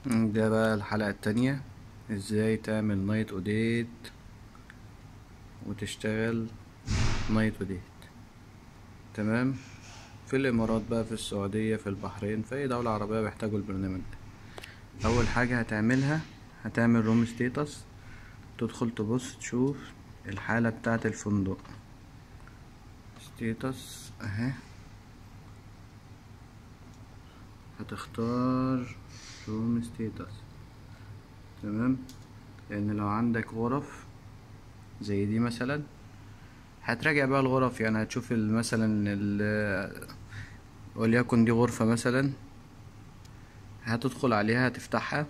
ده بقى الحلقة التانية، ازاي تعمل نايت اوديت وتشتغل نايت اوديت. تمام. في الامارات بقى، في السعودية، في البحرين، في اي دولة عربية بيحتاجوا البرنامج ده. اول حاجة هتعملها، هتعمل روم ستيتس، تدخل تبص تشوف الحالة بتاعة الفندق. ستيتس اهي، هتختار روم ستيتس. تمام. لان لو عندك غرف زي دي مثلا، هتراجع بقى الغرف، يعني هتشوف وليكن دي غرفة مثلا، هتدخل عليها هتفتحها،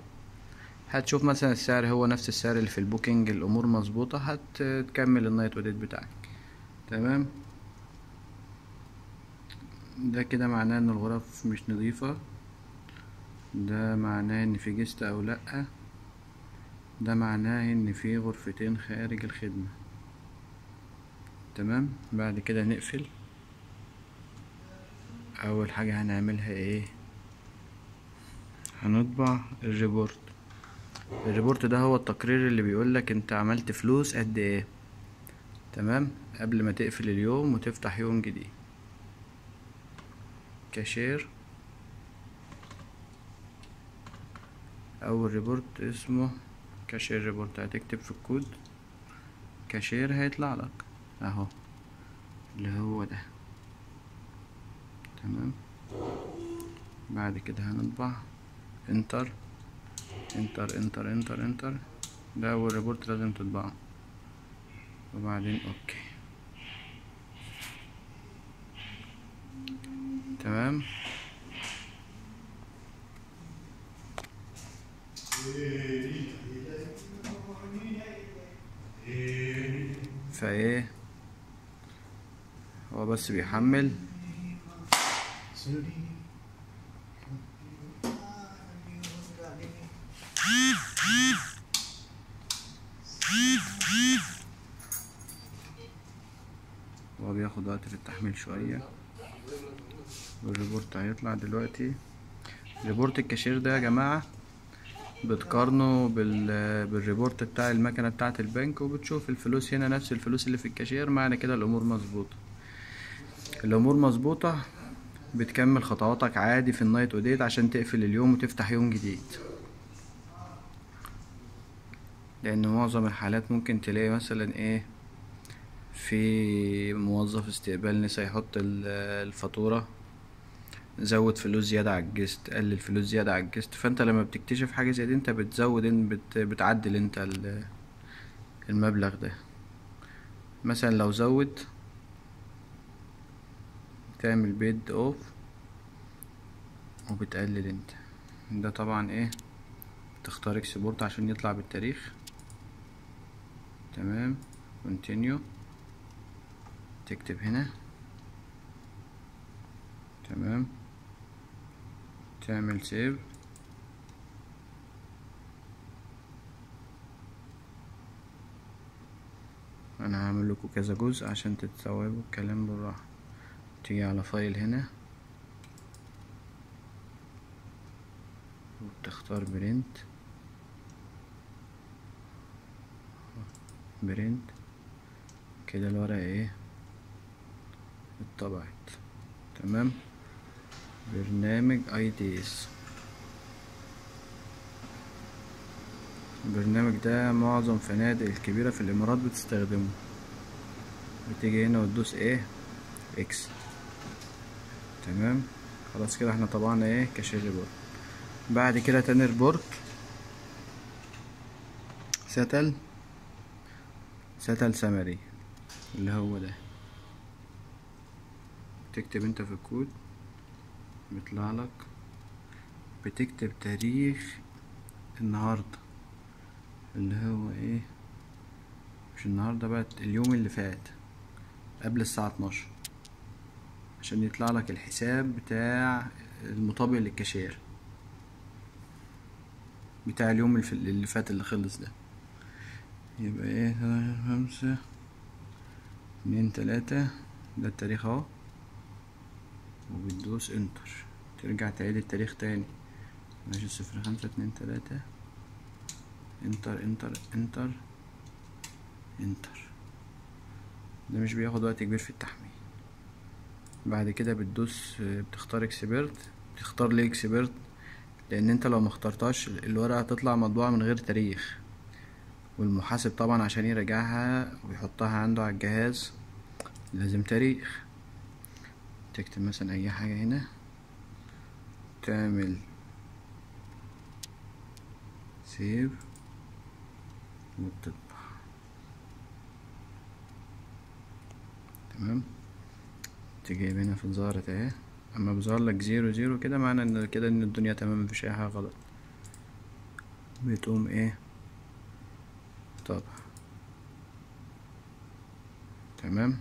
هتشوف مثلا السعر هو نفس السعر اللي في البوكينج، الامور مظبوطة، هتكمل النايت اوديت بتاعك. تمام. ده كده معناه ان الغرف مش نظيفة، ده معناه ان في جست او لأ، ده معناه ان في غرفتين خارج الخدمة. تمام. بعد كده نقفل. اول حاجة هنعملها ايه؟ هنطبع الريبورت. الريبورت ده هو التقرير اللي بيقولك انت عملت فلوس قد ايه. تمام. قبل ما تقفل اليوم وتفتح يوم جديد. كاشير، اول ريبورت اسمه كاشير ريبورت، هتكتب في الكود كاشير هيطلع لك اهو، اللي هو ده. تمام. بعد كده هنطبع انتر انتر انتر انتر انتر، ده اول ريبورت لازم تطبعه، وبعدين اوكي. تمام. فايه، هو بس بيحمل. هو بياخد وقت في التحميل شوية، والريبورت هيطلع دلوقتي. ريبورت الكاشير ده يا جماعة بتقارنه بالريبورت بتاع المكنة بتاعة البنك، وبتشوف الفلوس هنا نفس الفلوس اللي في الكاشير، معنى كده الأمور مظبوطة. الأمور مظبوطة، بتكمل خطواتك عادي في النايت اوديت عشان تقفل اليوم وتفتح يوم جديد. لأن معظم الحالات ممكن تلاقي مثلا ايه، في موظف استقبال نسى يحط الفاتورة، زود فلوس زيادة على الجست، قلل فلوس زيادة على الجست، فانت لما بتكتشف حاجة زي دي انت بتزود بتعدل انت المبلغ ده. مثلا لو زود، تعمل بيد اوف وبتقلل انت. ده طبعا ايه، تختار اكسبورت عشان يطلع بالتاريخ. تمام. كونتينيو، تكتب هنا. تمام. تعمل سيف. انا هعمل لكم كذا جزء عشان تتستوعبوا الكلام بالراحة. تيجي على فايل هنا وتختار برنت. برنت كده الورقة ايه، اتطبعت. تمام. برنامج اي دي اس، البرنامج ده معظم فنادق الكبيرة في الامارات بتستخدمه. بتيجي هنا وتدوس ايه، اكس. تمام. خلاص كده احنا طبعنا ايه كاشير ريبورت. بعد كده تاني ريبورت، ستل سمري، اللي هو ده. تكتب انت في الكود، بيطلع لك، بتكتب تاريخ النهاردة، اللي هو ايه، مش النهاردة بقى، اليوم اللي فات قبل الساعة 12، عشان يطلع لك الحساب بتاع المطابق للكاشير بتاع اليوم اللي فات اللي خلص ده. يبقى ايه، 5/2/3، ده التاريخ اهو، وبتدوس انتر، ترجع تعيد التاريخ تاني ماشي 0523 انتر انتر انتر انتر. ده مش بياخد وقت كبير في التحميل. بعد كده بتدوس بتختار اكسبرت. بتختار ليه اكسبرت؟ لان انت لو مخترتهاش الورقة هتطلع مطبوعة من غير تاريخ، والمحاسب طبعا عشان يراجعها ويحطها عنده على الجهاز لازم تاريخ. تكتب مثلا اي حاجة هنا، تعمل سيف وتطبع. تمام. تجيب هنا في ظهرت اهي، اما بظهر لك 00 كده معنى ان كده ان الدنيا تمام مفيش اي حاجة غلط. بتقوم ايه طبعا. تمام.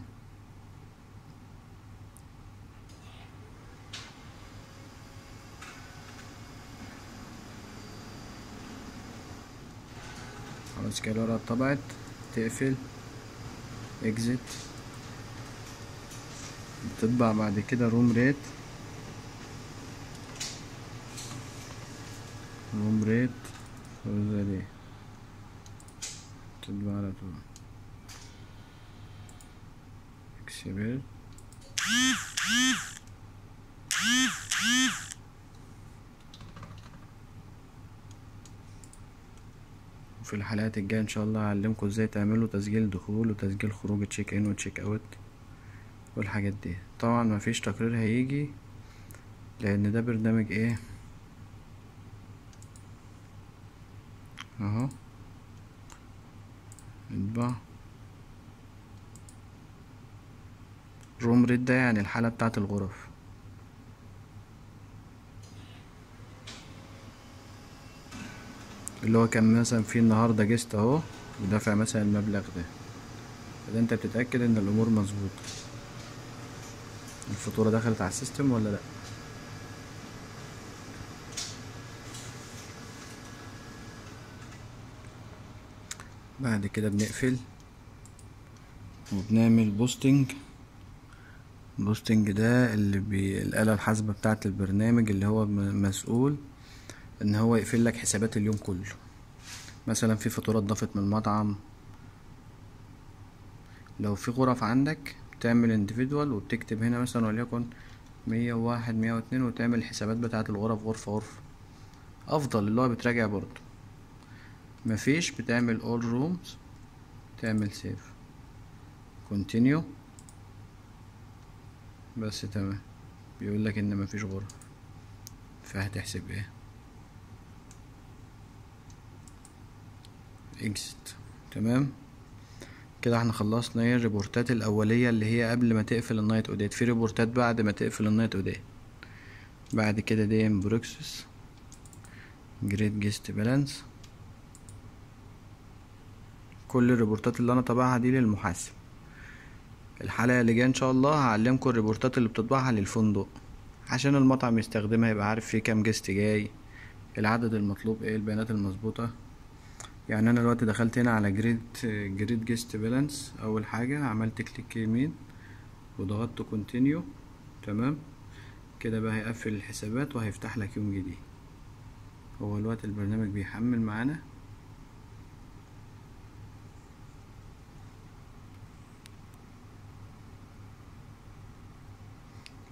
خلاص كده الورقة اتطبعت. تقفل اكزيت. بتطبع بعد كده روم ريت. روم ريت زي دي تطبع على طول. اكسبرت. وفي الحلقات الجاية ان شاء الله هعلمكم ازاي تعملوا تسجيل دخول وتسجيل خروج، تشيك ان وتشيك اوت والحاجات دي. طبعا مفيش تقرير هيجي لان ده برنامج ايه اهو. اطبع. روم ريت ده يعني الحالة بتاعت الغرف. اللي هو كان مثلا في النهاردة جست اهو ودافع مثلا المبلغ ده، كده انت بتتأكد ان الامور مظبوطة، الفاتورة دخلت على السيستم ولا لا. بعد كده بنقفل وبنعمل بوستنج. بوستنج ده الآلة الحاسبة بتاعة البرنامج اللي هو مسؤول ان هو يقفل لك حسابات اليوم كله. مثلا في فاتورة اتضافت من المطعم، لو في غرف عندك تعمل individual وبتكتب هنا مثلا وليكن 101 102 وتعمل الحسابات بتاعة الغرف غرفة غرفة. افضل اللي هو بتراجع برضه. مفيش بتعمل all rooms، تعمل save continue بس. تمام. بيقول لك ان مفيش غرف، فهتحسب ايه exit. تمام. كده احنا خلصنا ايه الريبورتات الاوليه اللي هي قبل ما تقفل النايت اوديت. في ريبورتات بعد ما تقفل النايت اوديت. بعد كده دي بروكسس جريد جيست بالانس. كل الريبورتات اللي انا طبعها دي للمحاسب. الحلقه اللي جايه ان شاء الله هعلمكم الريبورتات اللي بتطبعها للفندق عشان المطعم يستخدمها، يبقى عارف فيه كام جيست جاي، العدد المطلوب ايه، البيانات المظبوطه. يعني انا دلوقتي دخلت هنا على جريد جيست بالانس. اول حاجه عملت كليك يمين وضغطت كونتينيو. تمام. كده بقى هيقفل الحسابات وهيفتح لك يوم جديد. هو الوقت البرنامج بيحمل معانا.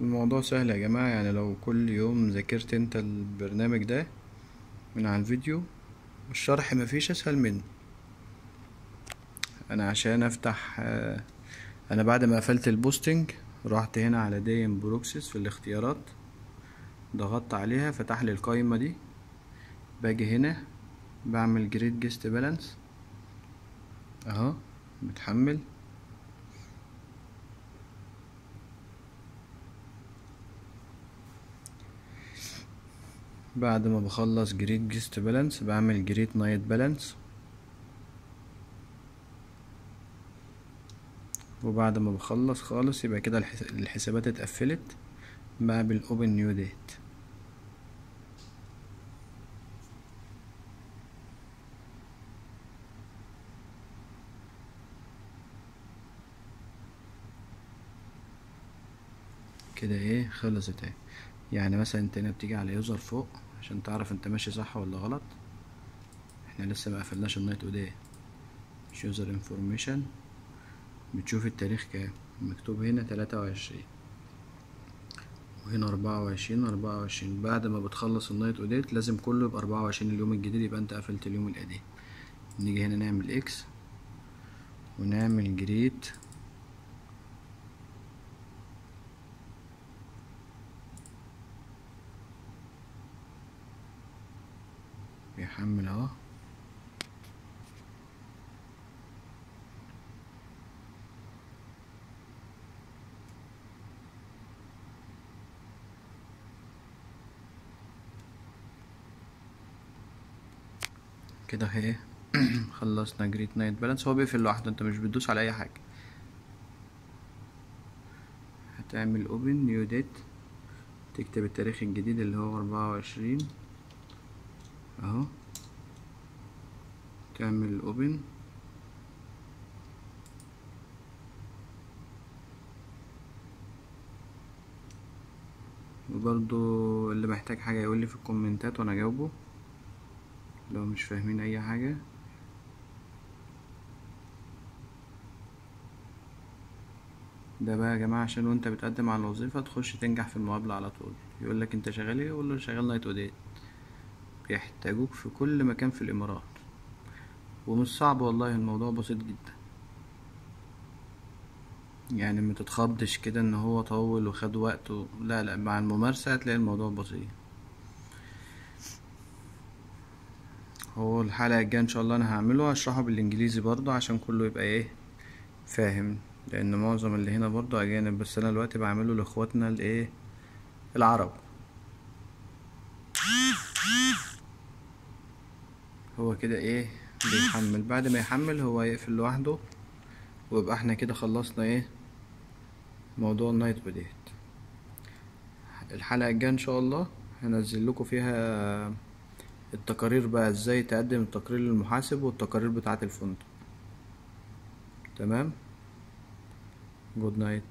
الموضوع سهل يا جماعة، يعني لو كل يوم ذاكرت انت البرنامج ده من على الفيديو الشرح مفيش اسهل منه. انا عشان افتح انا بعد ما قفلت البوستنج رحت هنا على ديم بروكسس في الاختيارات، ضغطت عليها فتح لي القايمة دي. باجي هنا بعمل جريد جيست بالانس اهو بتحمل. بعد ما بخلص جريد جيست بالانس بعمل جريد نايت بالانس. وبعد ما بخلص خالص يبقى كده الحسابات اتقفلت، بعمل اوبن نيو ديت. كده ايه خلصت اهي. يعني مثلا انت هنا بتيجي على يوزر فوق عشان تعرف انت ماشي صح ولا غلط. احنا لسه ما قفلناش النايت اوديت. يوزر انفورميشن، بتشوف التاريخ كام، مكتوب هنا 23 وهنا 24. بعد ما بتخلص النايت اوديت لازم كله يبقى 24 اليوم الجديد، يبقى انت قفلت اليوم القديم. نيجي هنا نعمل اكس ونعمل جريت، بيحمل اهو. كده اهي خلصنا جريت نايت بالانس. هو بيقفل لوحده، انت مش بتدوس على اي حاجه. هتعمل اوبن نيو ديت، تكتب التاريخ الجديد اللي هو 24 اهو، تعمل اوبن. وبرضو اللي محتاج حاجه يقولي في الكومنتات وانا اجاوبه لو مش فاهمين اي حاجه. ده بقى يا جماعه عشان وانت بتقدم على الوظيفه تخش تنجح في المقابله على طول. يقولك انت شغال ايه، قول له شغال نايت اوديت. بيحتاجوك في كل مكان في الامارات، ومش صعب والله، الموضوع بسيط جدا. يعني ما تتخضش كده ان هو طول وخد وقته، لا لا، مع الممارسة هتلاقي الموضوع بسيط. هو الحلقة الجاية ان شاء الله انا هعمله، هشرحه بالانجليزي برضه عشان كله يبقى ايه فاهم، لان معظم اللي هنا برضه اجانب، بس انا دلوقتي بعمله لاخواتنا الايه العرب. هو كده ايه بيحمل، بعد ما يحمل هو يقفل لوحده، ويبقى احنا كده خلصنا ايه موضوع النايت اوديت. الحلقة الجاية ان شاء الله هنزل لكم فيها التقارير بقى، ازاي تقدم التقرير للمحاسب والتقارير بتاعة الفندق. تمام. جود نايت.